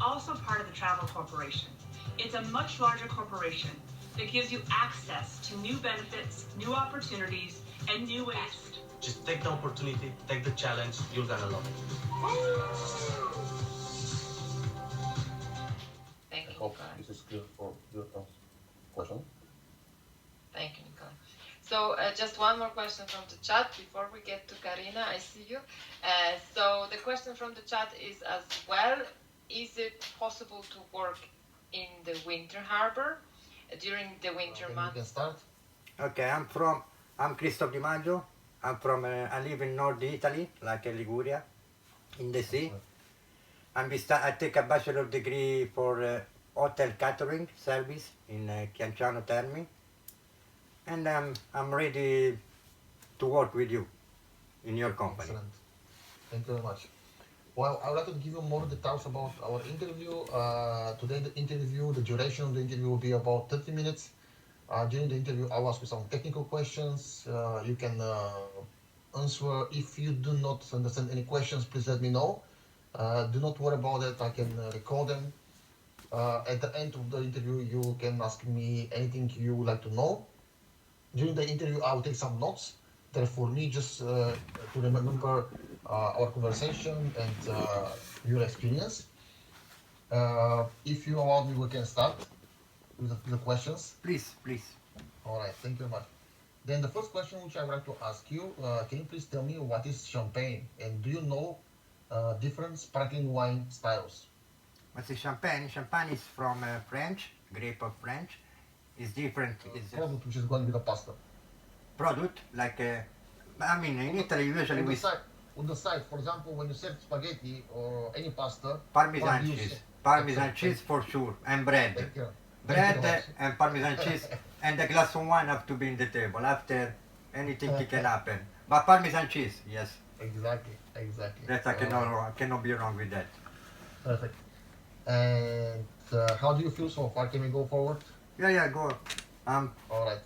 also part of the Travel Corporation. It's a much larger corporation that gives you access to new benefits, new opportunities, and new ways. Just take the opportunity, take the challenge, you're gonna love it. Thank you, I hope Nicola. this is clear for your question. Thank you, Nicola. So just one more question from the chat before we get to Karina. I see you. So the question from the chat is as well, is it possible to work in the winter harbor during the winter months? You can start. Okay, I'm Christophe Meeting. I live in North Italy, like Liguria, in the sea. I take a bachelor degree for hotel catering service in Chianciano Termi. And I'm ready to work with you in your company. Excellent. Thank you very much. Well, I would like to give you more details about our interview. Today, the duration of the interview will be about 30 minutes. During the interview, I'll ask you some technical questions. You can answer. If you do not understand any questions, please let me know. Do not worry about it. I can record them. At the end of the interview, you can ask me anything you would like to know. During the interview, I will take some notes. For me, just to remember our conversation and your experience. If you allow me, we can start with the questions. Please. All right, thank you very much. Then the first question which I would like to ask you, can you please tell me what is champagne? And do you know different sparkling wine styles? What's the champagne? Champagne is from French, grape of French. It's different. It's a Product which is going with the pasta. product like, in Italy usually On we the side, for example, when you serve spaghetti or any pasta, what Parmesan do you cheese. say? Parmesan Excellent. cheese for sure, and bread. Thank you. Bread Thank you very much. and Parmesan cheese, and a glass of wine have to be in the table. After anything can happen. But Parmesan cheese, yes. Exactly. That I cannot be wrong with that. Perfect. And how do you feel so far? Can we go forward? Yeah, go. All right.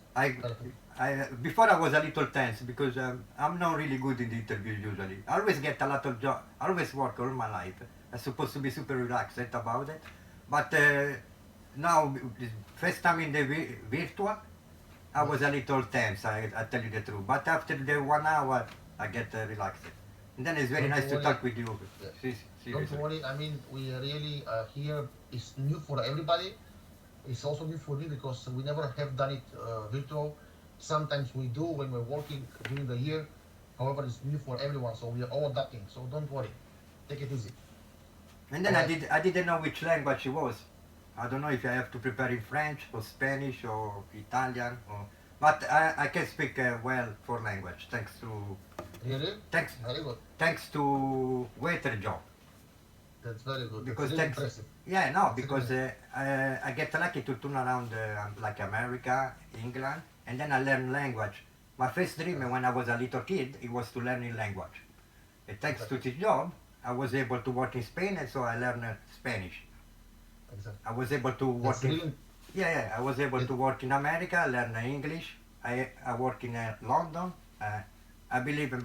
Before I was a little tense because I'm not really good in the interviews usually. I always get a lot of job. I always work all my life. I'm supposed to be super relaxed about it. But now, first time in the virtual, I was a little tense, I tell you the truth. But after the 1 hour, I get relaxed. And then it's very Don't nice to worry. talk with you. Yeah. Seriously. Don't worry. I mean, we really here is new for everybody. It's also new for me because we never have done it virtual. Sometimes we do when we're working during the year. However, it's new for everyone, so we are all adapting. So don't worry. Take it easy. And then Alright. I didn't know which language it was. I don't know if I have to prepare in French or Spanish or Italian. But I can speak well for language thanks to Really? thanks Very good. thanks to waiter job. That's very good. Because That's really thanks, impressive. yeah, no, because I get lucky to turn around like America, England, and then I learn language. My first dream when I was a little kid, it was to learn in language. And thanks to this job, I was able to work in Spain, and so I learned Spanish. Exactly. I was able to work That's in, really, I was able to work in America, learn English. I work in London. I believe in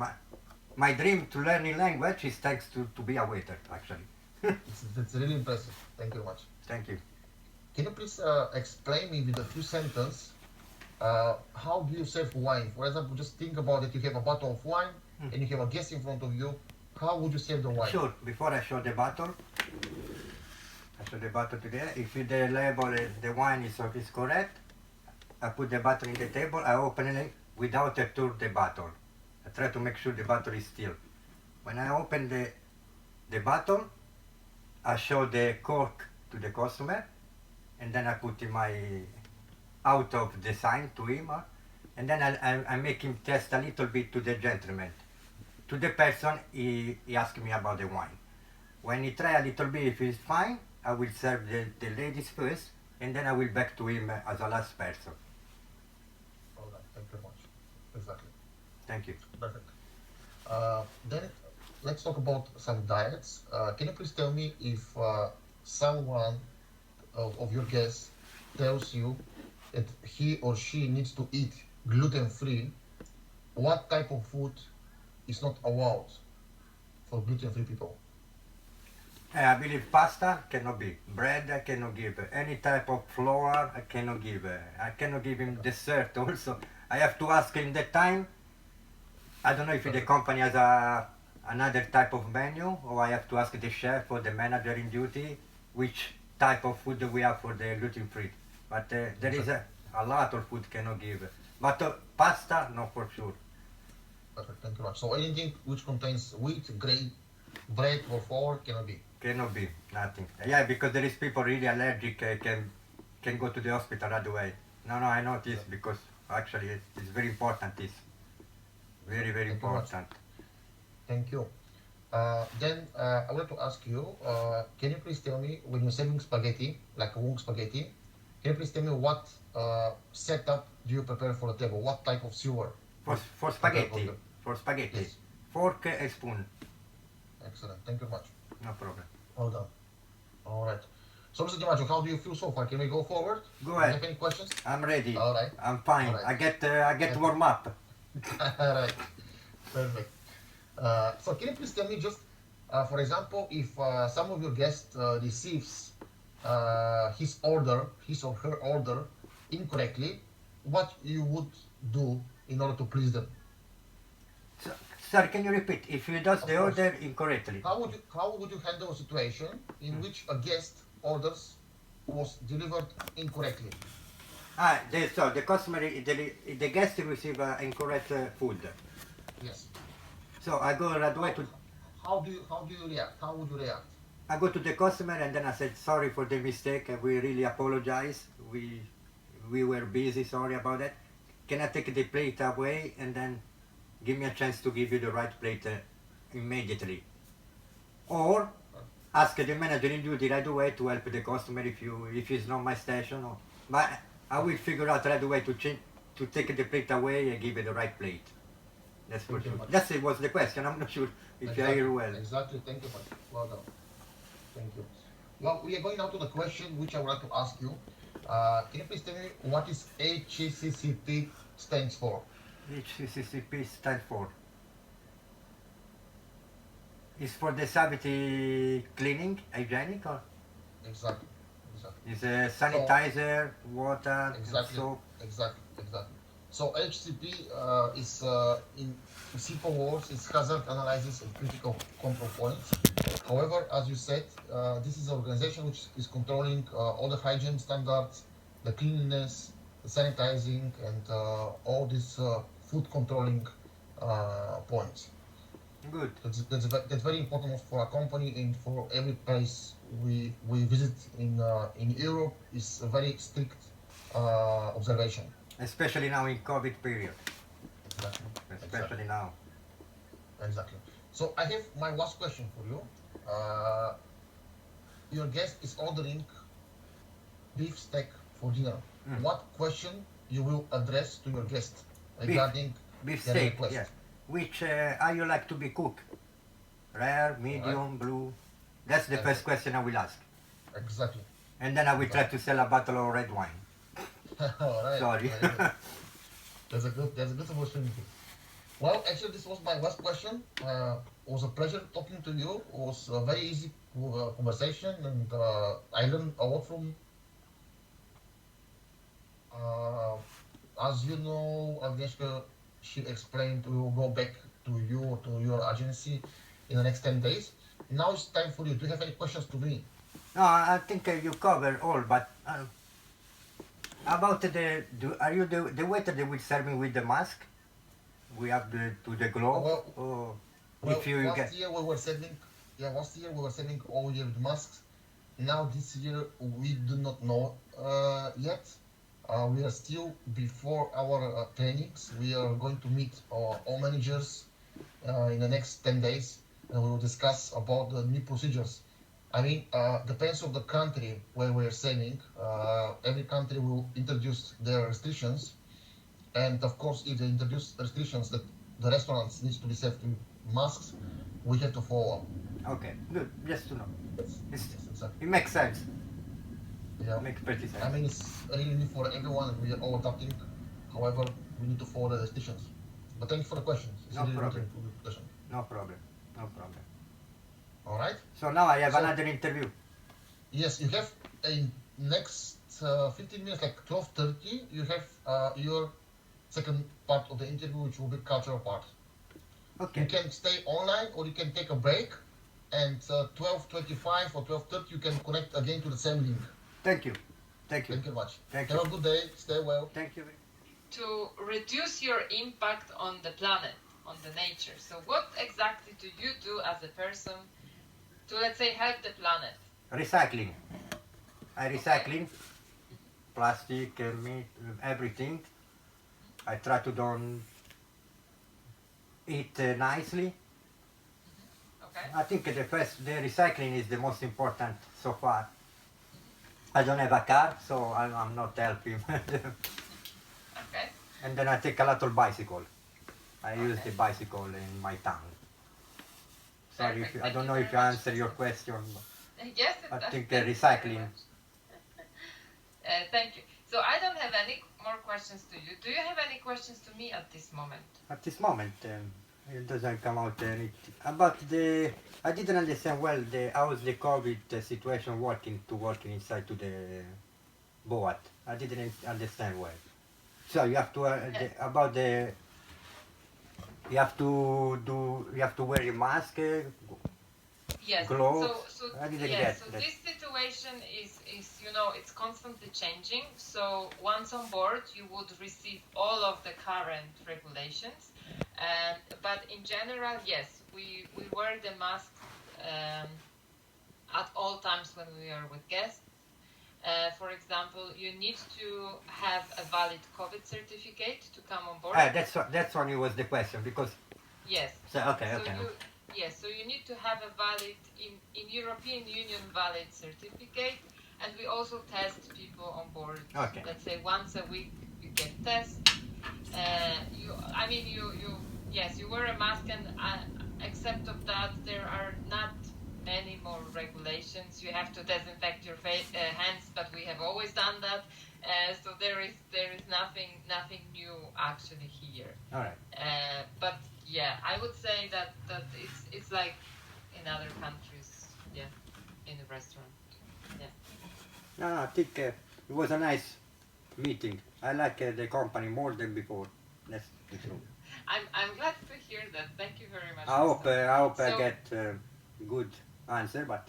my dream to learn in language is thanks to be a waiter, actually. that's really impressive. Thank you very much. Thank you. Can you please explain me with a few sentences how do you serve wine? For example, just think about it. You have a bottle of wine and you have a guest in front of you. How would you serve the wine? Sure. Before I show the bottle, today. If the label, the wine is correct, I put the bottle in the table. I open it without a tour the bottle. I try to make sure the bottle is still. When I open the bottle, I show the cork to the customer, and then I put in my out of design to him, and then I make him test a little bit to the gentleman. To the person, he asked me about the wine. When he try a little bit, if it's fine, I will serve the ladies first, and then I will back to him as a last person. All right. Thank you very much. Exactly. Thank you. Perfect. Then let's talk about some diets. Can you please tell me if someone of your guests tells you that he or she needs to eat gluten-free, what type of food is not allowed for gluten-free people? I believe pasta cannot be. Bread I cannot give. Any type of flour I cannot give. I cannot give him dessert also. I have to ask him that time. I don't know if the company has another type of menu, or I have to ask the chef or the manager in duty which type of food we have for the gluten free. But there is a lot of food cannot give. But pasta, no, for sure. Perfect, thank you very much. So anything which contains wheat, grain, bread or flour cannot be. Cannot be, nothing. Yeah, because there is people really allergic, can go to the hospital right away. No, I know this because actually it's very important. This very Thank you very much. important. Thank you. Then I would like to ask you, can you please tell me when you're serving spaghetti, like wong spaghetti, can you please tell me what setup do you prepare for the table? What type of silver? For spaghetti, Yes. fork and spoon, Excellent. Thank you very much. no problem. Well done. All right. So, Mr. Dimaggio, how do you feel so far? Can we go forward? Go Do you ahead. have any questions? I'm ready. All right. I'm fine. All right. I get warm up. All right. Perfect. So, can you please tell me just, for example, if some of your guests receives his or her order incorrectly, what you would do in order to please them? Sir, can you repeat? If you does Of the course. order incorrectly, How would you handle a situation in which a guest orders was delivered incorrectly? so the customer, the guest receive incorrect food. Yes. So I go right away to How do you react? How would you react? I go to the customer and then I said sorry for the mistake. We really apologize. We were busy. Sorry about that. Can I take the plate away and then give me a chance to give you the right plate immediately? Or ask the manager in duty right away to help the customer if it's not my station. But I will figure out right away to take the plate away and give you the right plate. That's for Thank you sure. much. That was the question. I'm not sure if you hear well. Exactly. Thank you much. Well done. Thank you. Well, we are going now to the question which I would like to ask you. Can you please tell me what is HCCP stands for? HCCP stands for. Is for the safety cleaning, hygienic, or Exactly. Exactly. is a sanitizer, water, and Exactly. soap? Exactly. So HCP is in simple words, it's hazard analysis and critical control points. However, as you said, this is an organization which is controlling all the hygiene standards, the cleanliness, the sanitizing, and all these food controlling points. Good. That's very important for a company and for every place we visit in Europe. Is a very strict observation. Especially now in COVID period. Exactly. Especially now. Exactly. So I have my last question for you. Your guest is ordering beef steak for dinner. What question you will address to your guest regarding Beef their steak, request? yes. Which how you like to be cooked? Rare, medium, blue? That's the first question I will ask. Exactly. And then I will try to sell a bottle of red wine. All right. Sorry. Very good. That's a good opportunity. Well, actually, this was my last question. It was a pleasure talking to you. It was a very easy conversation, and I learned a lot from. As you know, Agnieszka, she explained we will go back to you, to your agency, in the next 10 days. Now it's time for you. Do you have any questions to me? No, I think you covered all, but about are you the waiter that will serve me with the mask? We have the glove. Well, If you last get year we were selling all year the masks. Now this year we do not know yet. We are still before our trainings. We are going to meet all managers in the next 10 days, and we will discuss about the new procedures. I mean, depends on the country where we are selling. Every country will introduce their restrictions, and of course, if they introduce restrictions that the restaurants needs to be served with masks, we have to follow. okay, good. Just to know. Yes, exactly. It makes sense. Yeah. Makes pretty sense. I mean, it's really new for everyone. We are all adapting. However, we need to follow the restrictions. But thank you for the questions. It's No really problem. good question. No problem. No problem. All right. So now I have So- another interview. Yes, you have a next 15 minutes, like 12:30. You have your second part of the interview, which will be cultural part. You Okay. can stay online or you can take a break, and 12:25 or 12:30 you can connect again to the same link. Thank you. Thank you. Thank you very much. Thank Have you. a good day. Stay well. Thank you. To reduce your impact on the planet, on the nature. So what exactly do you do as a person to, let's say, help the planet? Recycling. I recycling plastic, meat, everything. I try to don't eat nicely. Okay. I think the recycling is the most important so far. I don't have a car, so I'm not helping. Okay. And then I take a lot of bicycle. I use Okay. the bicycle in my town. Sorry, Perfect. I Thank don't you know very if I much. answer your question. Yes, it I does. think, Thank you recycling. very much. Thank you. So I don't have any more questions to you. Do you have any questions to me at this moment? At this moment, it doesn't come out anything. About the, I didn't understand well how's the COVID situation working inside to the boat. I didn't understand well. So you have to about the. You have to wear your mask. Yes. Gloves? So I didn't yes. get So that. this situation is it's constantly changing. So once on board, you would receive all of the current regulations. But in general, yes, we wear the mask at all times when we are with guests. For example, you need to have a valid COVID certificate to come on board. That's only was the question because. Yes. So okay. So you need to have a valid in European Union valid certificate, and we also test people on board. Okay. Let's say once a week you get test. You wear a mask, and except of that, there are not many more regulations. You have to disinfect your hands, but we have always done that. So there is nothing new actually here. All right. But yeah, I would say that it's like in other countries. Yeah, in a restaurant. Yeah. No, I think it was a nice meeting. I like the company more than before. That's the truth. I'm glad to hear that. Thank you very much. I hope I So- get good answer, but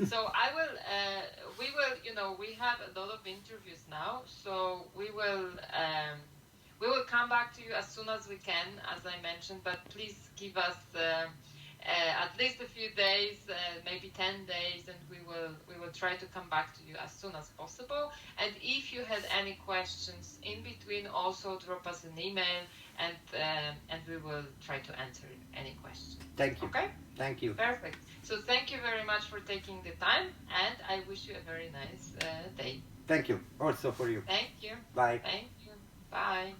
So we will, we have a lot of interviews now, so we will come back to you as soon as we can, as I mentioned, but please give us at least a few days, maybe 10 days, and we will try to come back to you as soon as possible. And if you had any questions in between, also drop us an email, and we will try to answer any questions. thank you. Okay? Thank you. Perfect. So thank you very much for taking the time, and I wish you a very nice day. Thank you. Also for you. Thank you. Bye. Thank you. Bye.